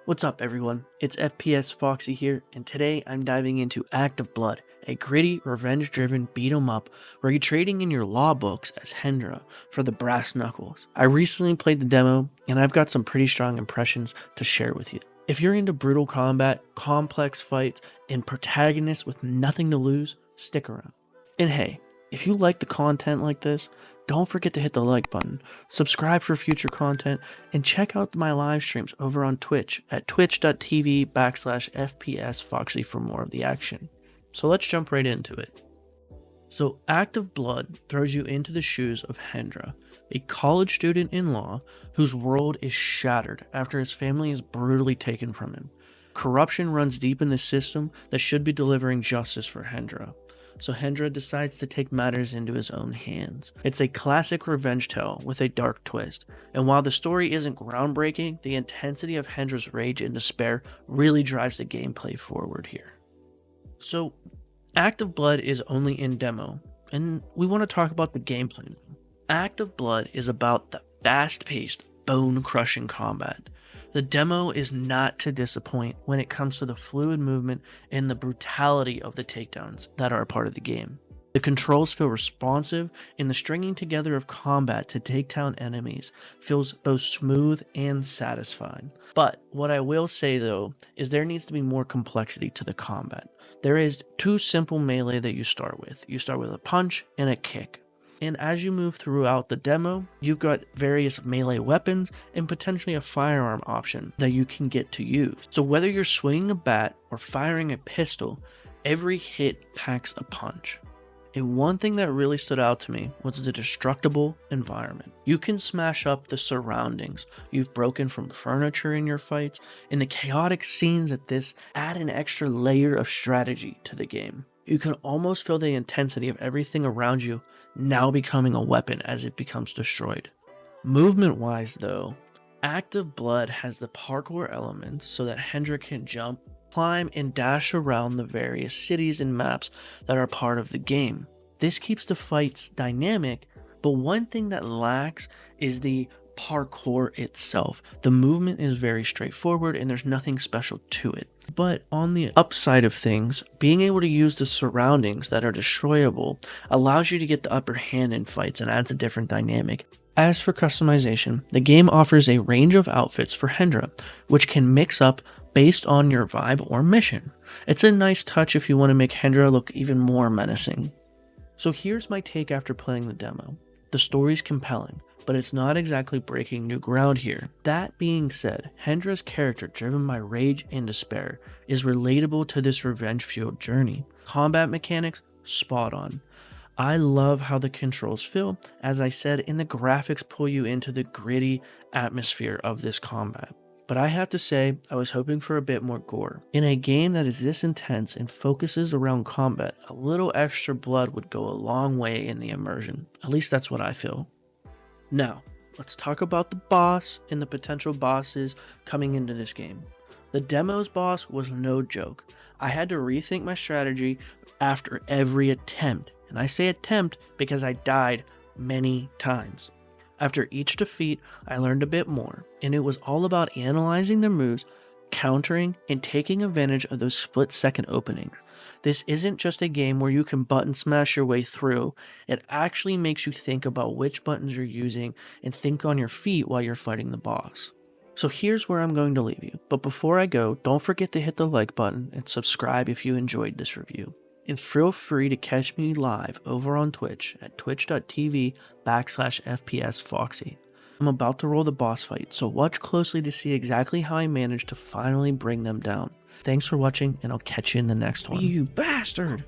What's up everyone, it's FPS Foxy here, and today I'm diving into Act of Blood, a gritty, revenge-driven beat-em-up where you're trading in your law books as Hendra for the brass knuckles. I recently played the demo, and I've got some pretty strong impressions to share with you. If you're into brutal combat, complex fights, and protagonists with nothing to lose, stick around. And hey, if you like the content like this, don't forget to hit the like button, subscribe for future content, and check out my live streams over on Twitch at twitch.tv/FPSFoxy for more of the action. So let's jump right into it. So Act of Blood throws you into the shoes of Hendra, a college student in law whose world is shattered after his family is brutally taken from him. Corruption runs deep in the system that should be delivering justice for Hendra. So Hendra decides to take matters into his own hands. It's a classic revenge tale with a dark twist, and while the story isn't groundbreaking, the intensity of Hendra's rage and despair really drives the gameplay forward here. So Act of Blood is only in demo, and we want to talk about the gameplay now. Act of Blood is about the fast-paced, bone-crushing combat. The demo is not to disappoint when it comes to the fluid movement and the brutality of the takedowns that are a part of the game. The controls feel responsive, and the stringing together of combat to take down enemies feels both smooth and satisfying. But what I will say though is there needs to be more complexity to the combat. There is two simple melee that you start with. You start with a punch and a kick. And as you move throughout the demo, you've got various melee weapons and potentially a firearm option that you can get to use. So whether you're swinging a bat or firing a pistol, every hit packs a punch. And one thing that really stood out to me was the destructible environment. You can smash up the surroundings you've broken from furniture in your fights, and the chaotic scenes at this add an extra layer of strategy to the game. You can almost feel the intensity of everything around you now becoming a weapon as it becomes destroyed. Movement-wise though, Act of Blood has the parkour elements so that Hendra can jump, climb, and dash around the various cities and maps that are part of the game. This keeps the fights dynamic, but one thing that lacks is the parkour itself. The movement is very straightforward and there's nothing special to it. But on the upside of things, being able to use the surroundings that are destroyable allows you to get the upper hand in fights and adds a different dynamic. As for customization, the game offers a range of outfits for Hendra, which can mix up based on your vibe or mission. It's a nice touch if you want to make Hendra look even more menacing. So here's my take after playing the demo. The story's compelling, but it's not exactly breaking new ground here. That being said, Hendra's character, driven by rage and despair, is relatable to this revenge-fueled journey. Combat mechanics, spot on. I love how the controls feel, as I said, and the graphics pull you into the gritty atmosphere of this combat. But I have to say, I was hoping for a bit more gore. In a game that is this intense and focuses around combat, a little extra blood would go a long way in the immersion. At least that's what I feel. Now, let's talk about the boss and the potential bosses coming into this game. The demo's boss was no joke. I had to rethink my strategy after every attempt, and I say attempt because I died many times. After each defeat, I learned a bit more, and it was all about analyzing their moves, countering, and taking advantage of those split-second openings. This isn't just a game where you can button smash your way through. It actually makes you think about which buttons you're using and think on your feet while you're fighting the boss. So here's where I'm going to leave you, but before I go, don't forget to hit the like button and subscribe if you enjoyed this review. And feel free to catch me live over on Twitch at twitch.tv/FPSFoxy. I'm about to roll the boss fight, so watch closely to see exactly how I managed to finally bring them down. Thanks for watching, and I'll catch you in the next one. You bastard!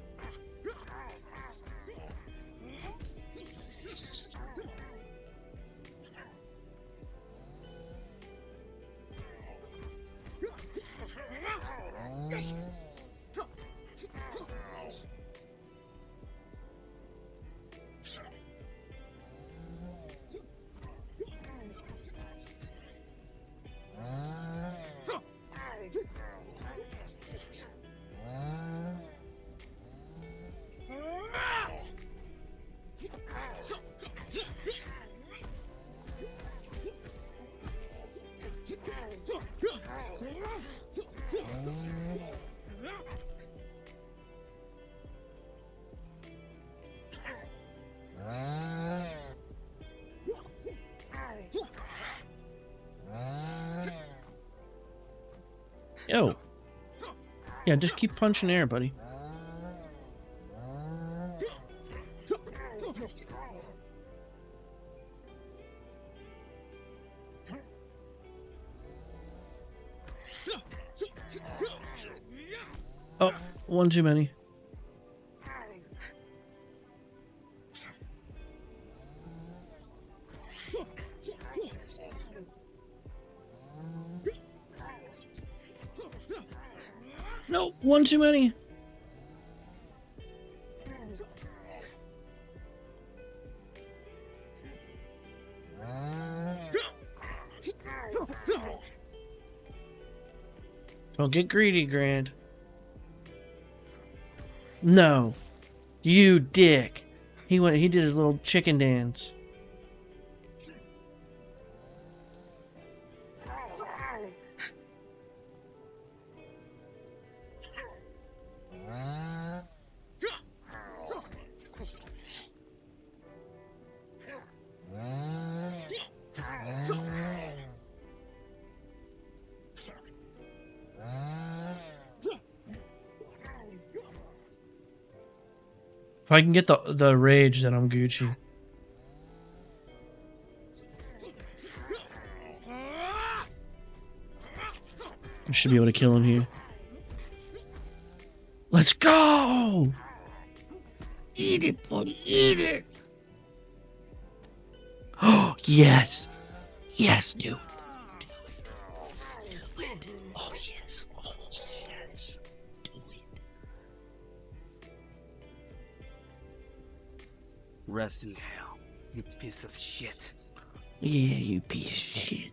Yo. Yeah, just keep punching air, buddy. Oh, one too many. No, one too many. Don't get greedy, Grand. No. You dick. He did his little chicken dance. If I can get the rage, then I'm Gucci. I should be able to kill him here. Let's go! Eat it, buddy, eat it! Oh, yes! Yes, dude. Do it. Oh, yes. Oh, yes. Do it. Rest in hell, you piece of shit. Yeah, you piece of shit.